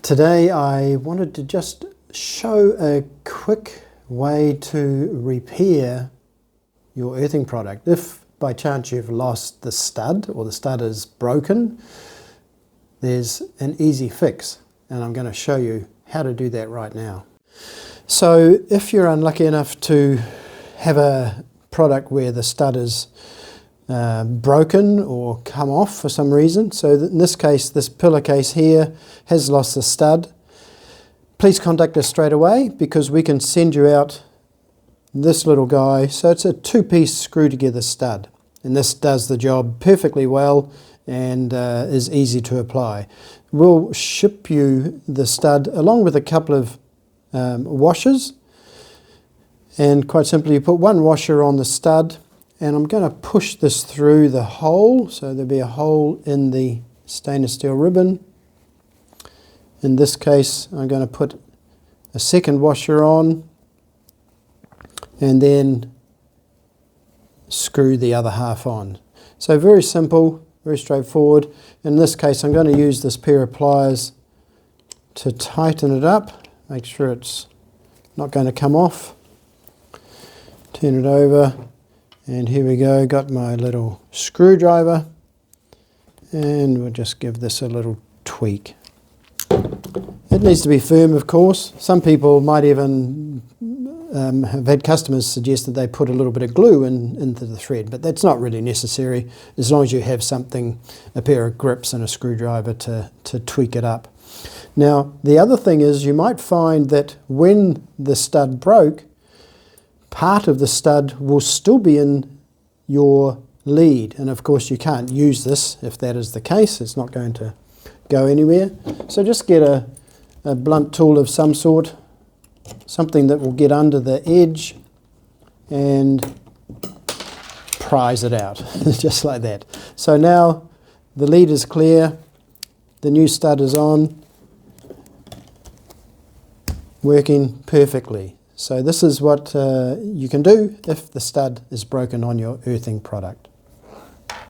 Today I wanted to just show a quick way to repair your earthing product. If by chance you've lost the stud or the stud is broken, there's an easy fix, and I'm going to show you how to do that right now. So if you're unlucky enough to have a product where the stud is broken or come off for some reason, so in this case this pillowcase here has lost the stud, please contact us straight away because we can send you out this little guy. So it's a two-piece screw together stud, and this does the job perfectly well and is easy to apply. We'll ship you the stud along with a couple of washers, and quite simply you put one washer on the stud, and I'm going to push this through the hole, so there'll be a hole in the stainless steel ribbon. In this case I'm going to put a second washer on and then screw the other half on. So very simple, very straightforward. In this case I'm going to use this pair of pliers to tighten it up, make sure it's not going to come off. Turn it over, and here we go, got my little screwdriver, and we'll just give this a little tweak. It needs to be firm, of course. Some people might even have had customers suggest that they put a little bit of glue into the thread, but that's not really necessary as long as you have something, a pair of grips and a screwdriver to tweak it up. Now the other thing is, you might find that when the stud broke, part of the stud will still be in your lead, and of course you can't use this if that is the case. It's not going to go anywhere. So just get a blunt tool of some sort, something that will get under the edge, and prise it out just like that. So now the lead is clear, the new stud is on, working perfectly. So this is what you can do if the stud is broken on your earthing product.